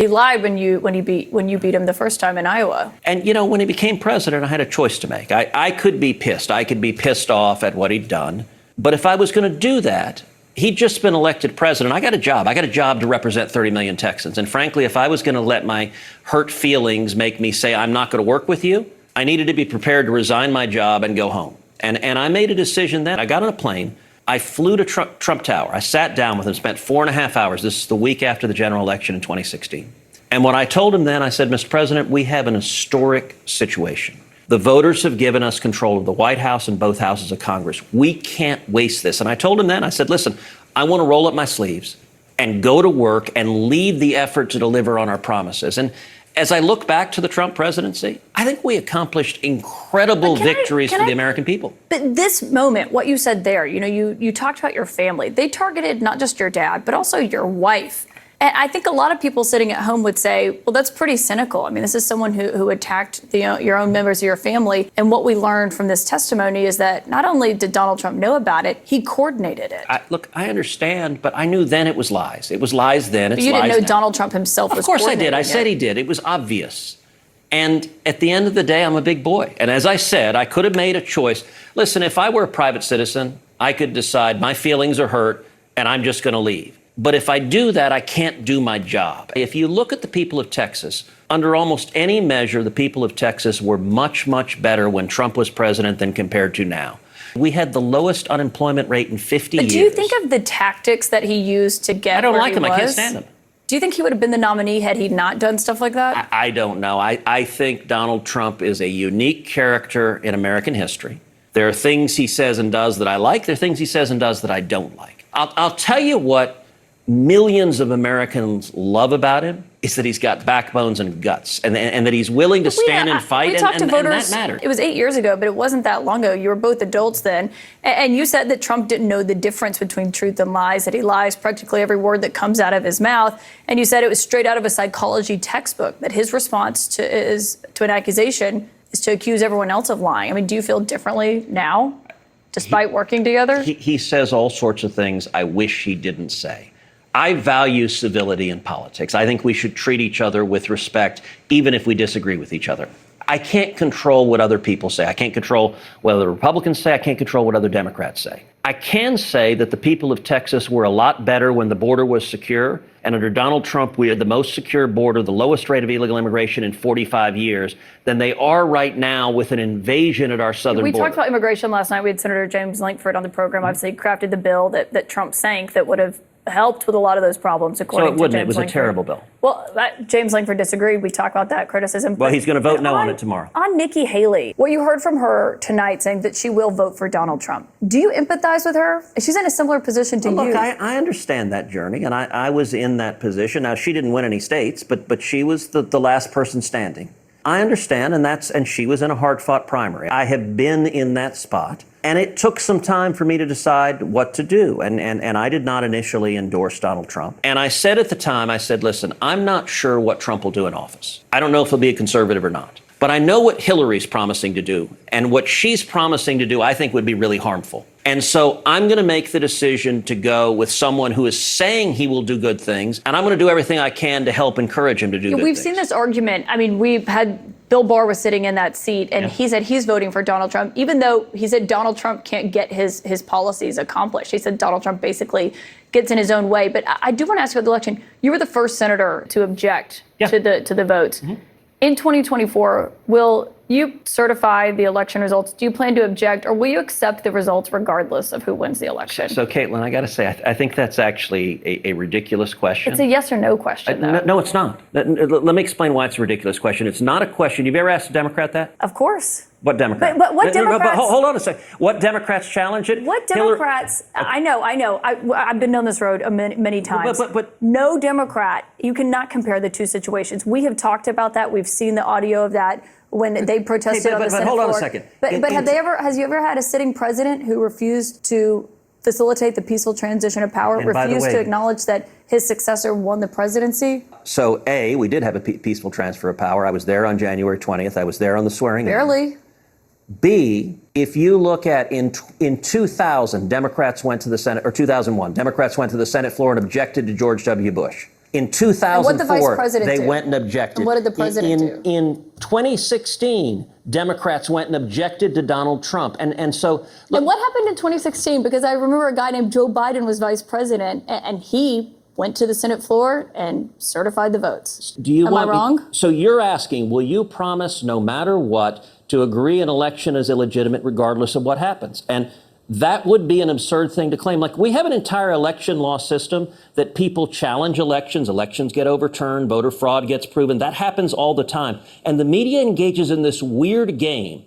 He lied when you beat him the first time in Iowa. And, when he became president, I had a choice to make. I could be pissed. I could be pissed off at what he'd done. But if I was going to do that, he'd just been elected president. I got a job. I got a job to represent 30 million Texans. And frankly, if I was going to let my hurt feelings make me say I'm not going to work with you, I needed to be prepared to resign my job and go home. And I made a decision then. I got on a plane. I flew to Trump Tower. I sat down with him, spent 4.5 hours. This is the week after the general election in 2016. And what I told him then, I said, Mr. President, we have an historic situation. The voters have given us control of the White House and both houses of Congress. We can't waste this. And I told him then, I said, listen, I want to roll up my sleeves and go to work and lead the effort to deliver on our promises. And as I look back to the Trump presidency, I think we accomplished incredible victories for the American people. But this moment, what you said there, you talked about your family. They targeted not just your dad, but also your wife. And I think a lot of people sitting at home would say, well, that's pretty cynical. I mean, this is someone who attacked your own members of your family. And what we learned from this testimony is that not only did Donald Trump know about it, he coordinated it. Look, I understand, but I knew then it was lies. It was lies then. It's but you didn't lies know now. Donald Trump himself was coordinating it. Of course I did. I said he did. It was obvious. And at the end of the day, I'm a big boy. And as I said, I could have made a choice. Listen, if I were a private citizen, I could decide my feelings are hurt and I'm just going to leave. But if I do that, I can't do my job. If you look at the people of Texas, under almost any measure, the people of Texas were much, much better when Trump was president than compared to now. We had the lowest unemployment rate in 50 years. But do you think of the tactics that he used to get where he was? I don't like him. I can't stand him. Do you think he would have been the nominee had he not done stuff like that? I don't know. I think Donald Trump is a unique character in American history. There are things he says and does that I like. There are things he says and does that I don't like. I'll tell you what millions of Americans love about him is that he's got backbones and guts and that he's willing to stand and fight. We talked to voters, and that mattered. It was 8 years ago, but it wasn't that long ago. You were both adults then. And you said that Trump didn't know the difference between truth and lies, that he lies practically every word that comes out of his mouth. And you said it was straight out of a psychology textbook, that his response to an accusation is to accuse everyone else of lying. I mean, do you feel differently now, despite working together? He says all sorts of things I wish he didn't say. I value civility in politics. I think we should treat each other with respect, even if we disagree with each other. I can't control what other people say. I can't control what other Republicans say. I can't control what other Democrats say. I can say that the people of Texas were a lot better when the border was secure. And under Donald Trump, we had the most secure border, the lowest rate of illegal immigration in 45 years than they are right now with an invasion at our southern border. We talked about immigration last night. We had Senator James Lankford on the program. Obviously, crafted the bill that Trump sank that would have helped with a lot of those problems, according to James Lankford. So it wouldn't. It was a terrible bill. Well, James Lankford disagreed. We talked about that criticism. Well, he's going to vote no on it tomorrow. On Nikki Haley, what you heard from her tonight saying that she will vote for Donald Trump. Do you empathize with her? She's in a similar position to you. Look, I understand that journey, and I was in that position. Now, she didn't win any states, but she was the last person standing. I understand, and she was in a hard-fought primary. I have been in that spot. And it took some time for me to decide what to do. And I did not initially endorse Donald Trump. And I said at the time, I said, listen, I'm not sure what Trump will do in office. I don't know if he'll be a conservative or not. But I know what Hillary's promising to do. And what she's promising to do, I think, would be really harmful. And so I'm going to make the decision to go with someone who is saying he will do good things. And I'm going to do everything I can to help encourage him to do good things. We've seen this argument. I mean, we've had Bill Barr was sitting in that seat, and he said he's voting for Donald Trump, even though he said Donald Trump can't get his policies accomplished. He said Donald Trump basically gets in his own way. But I do want to ask you about the election. You were the first senator to object to the votes. Mm-hmm. In 2024, will you certify the election results? Do you plan to object, or will you accept the results regardless of who wins the election? So, Kaitlan, I got to say, I think that's actually a ridiculous question. It's a yes or no question, though. No, it's not. Let me explain why it's a ridiculous question. It's not a question. You've ever asked a Democrat that? Of course. What Democrat? But what Democrats? But hold on a second. What Democrats challenge it? What Democrats? I know. I've been down this road many times. But no Democrat. You cannot compare the two situations. We have talked about that. We've seen the audio of that when they protested on the Senate floor. But hold on a second. But has you ever had a sitting president who refused to facilitate the peaceful transition of power, refused to acknowledge that his successor won the presidency? So, A, we did have a peaceful transfer of power. I was there on January 20th. I was there on the swearing in. Barely. B, if you look at in 2000, Democrats went to the Senate, or 2001, Democrats went to the Senate floor and objected to George W. Bush. In And what the vice 2004, president they do? went and objected. And what did the president do? In 2016, Democrats went and objected to Donald Trump. And so, look, And what happened in 2016? Because I remember a guy named Joe Biden was vice president, and he went to the Senate floor and certified the votes. Am I wrong? So you're asking, will you promise no matter what to agree an election is illegitimate regardless of what happens? And that would be an absurd thing to claim. Like, we have an entire election law system that people challenge elections get overturned, voter fraud gets proven. That happens all the time. And the media engages in this weird game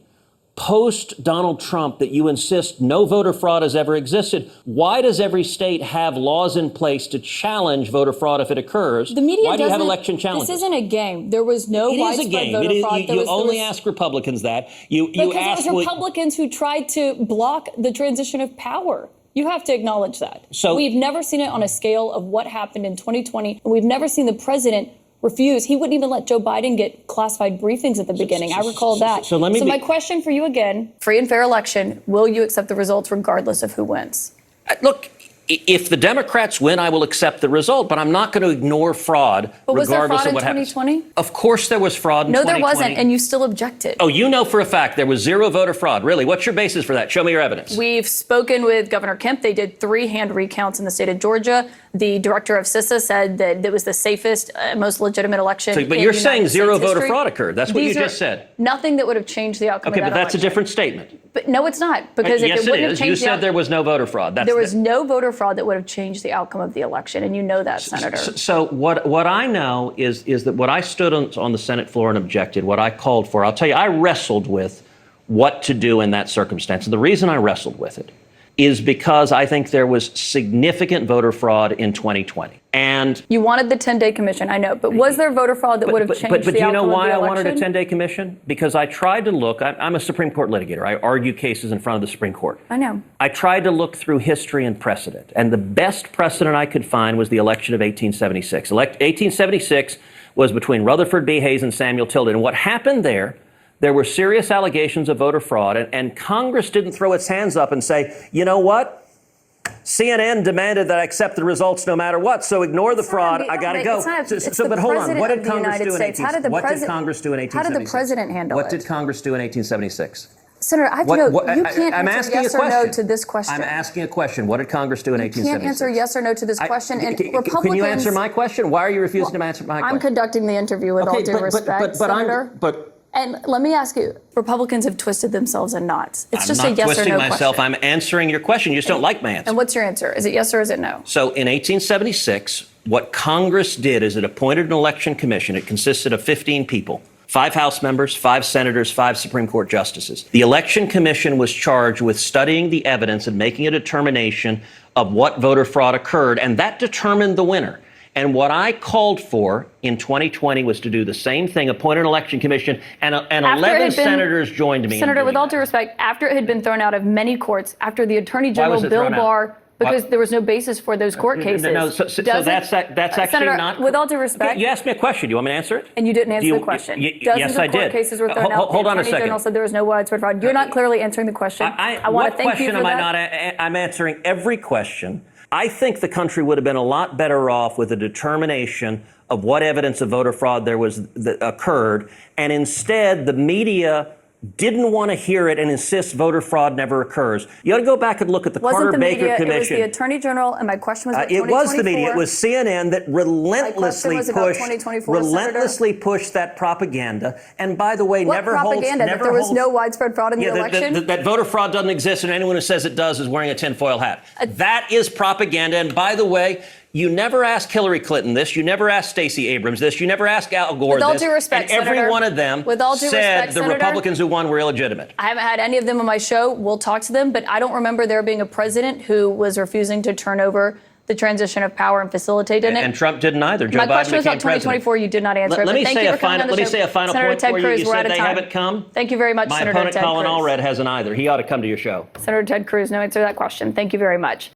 post Donald Trump that you insist no voter fraud has ever existed. Why does every state have laws in place to challenge voter fraud if it occurs? The media Why do you have doesn't- election challenges? This isn't a game. There was no It is a widespread game. voter fraud. You only ask Republicans that. You Because ask it was Republicans who tried to block the transition of power. You have to acknowledge that. So we've never seen it on a scale of what happened in 2020, and we've never seen the president refuse. He wouldn't even let Joe Biden get classified briefings at the beginning. I recall that. So my question for you again, free and fair election, will you accept the results regardless of who wins? Look, if the Democrats win, I will accept the result, but I'm not going to ignore fraud But was there regardless fraud of in what happens. 2020? Of course there was fraud in No, 2020. there wasn't, and you still objected. Oh, you know for a fact there was zero voter fraud. Really? What's your basis for that? Show me your evidence. We've spoken with Governor Kemp. They did 3 hand recounts in the state of Georgia. The director of CISA said that it was the safest, most legitimate election. But in you're United saying zero States voter history. fraud occurred. That's what These you are just said. Nothing that would have changed the outcome Okay, of that but that's a election. different statement. But no, it's not. Because if Yes, it wouldn't it have is. changed You the said there was no voter fraud. there was no voter fraud that would have changed the outcome of the election, and you know that, Senator. So what I know is that what I stood on the Senate floor and objected, what I called for, I'll tell you, I wrestled with what to do in that circumstance. And the reason I wrestled with it is because I think there was significant voter fraud in 2020. And You wanted the 10-day commission, I know, but was there voter fraud that would have changed the outcome of the election? But do you know why I wanted a 10-day commission? Because I tried to look, I'm a Supreme Court litigator. I argue cases in front of the Supreme Court. I know. I tried to look through history and precedent, and the best precedent I could find was the election of 1876. 1876 was between Rutherford B. Hayes and Samuel Tilden. And what happened there were serious allegations of voter fraud, and Congress didn't throw its hands up and say, you know what? CNN demanded that I accept the results no matter what, so ignore the fraud. I got to go. But hold on. What did Congress do in 1876? What did Congress do in 1876? How did the president handle it? What did Congress do in 1876? Senator, I have to know, you can't answer yes or no to this question. I'm asking a question. What did Congress do in 1876? You can't answer yes or no to this question. And Republicans, can you answer my question? Why are you refusing to answer my question? I'm conducting the interview with all due respect, Senator. And let me ask you, Republicans have twisted themselves in knots. It's just a yes or no question. I'm not twisting myself. I'm answering your question. You just don't like my answer. And what's your answer? Is it yes or is it no? So in 1876, what Congress did is it appointed an election commission. It consisted of 15 people. 5 House members, 5 senators, 5 Supreme Court justices. The Election Commission was charged with studying the evidence and making a determination of what voter fraud occurred, and that determined the winner. And what I called for in 2020 was to do the same thing, appoint an election commission, and 11 senators joined me. Senator, with all due respect, after it had been thrown out of many courts, after the Attorney General Bill Barr, because there was no basis for those court cases. No, so that's actually Senator, not. With all due respect, okay, you asked me a question. Do you want me to answer it? And you didn't answer the question. Dozens of court cases were thrown out. Hold on a The Attorney second. General said there was no widespread fraud. You're not clearly answering the question. I want to thank you for that. What question am I not? I'm answering every question. I think the country would have been a lot better off with a determination of what evidence of voter fraud there was that occurred, and instead the media didn't want to hear it and insists voter fraud never occurs. You ought to go back and look at the Carter-Baker Commission. It was the Attorney General, and my question was about it was the media. It was CNN that relentlessly pushed that propaganda. And by the way, never propaganda? That there was no widespread fraud in the election? That voter fraud doesn't exist, and anyone who says it does is wearing a tinfoil hat. That is propaganda. And by the way, you never asked Hillary Clinton this. You never asked Stacey Abrams this. You never asked Al Gore this. With all due respect, and every Senator, one of them said the Republicans who won were illegitimate. I haven't had any of them on my show. We'll talk to them. But I don't remember there being a president who was refusing to turn over the transition of power and facilitate in it. And Trump didn't either. Joe My Biden question was about became president. 2024. You did not answer it. Let me say a final point Ted for you. Cruz, You we're said out of they time. haven't come. Thank you very much, My Senator opponent, Ted Colin Cruz. Allred, hasn't either. He ought to come to your show. Senator Ted Cruz, no answer to that question. Thank you very much.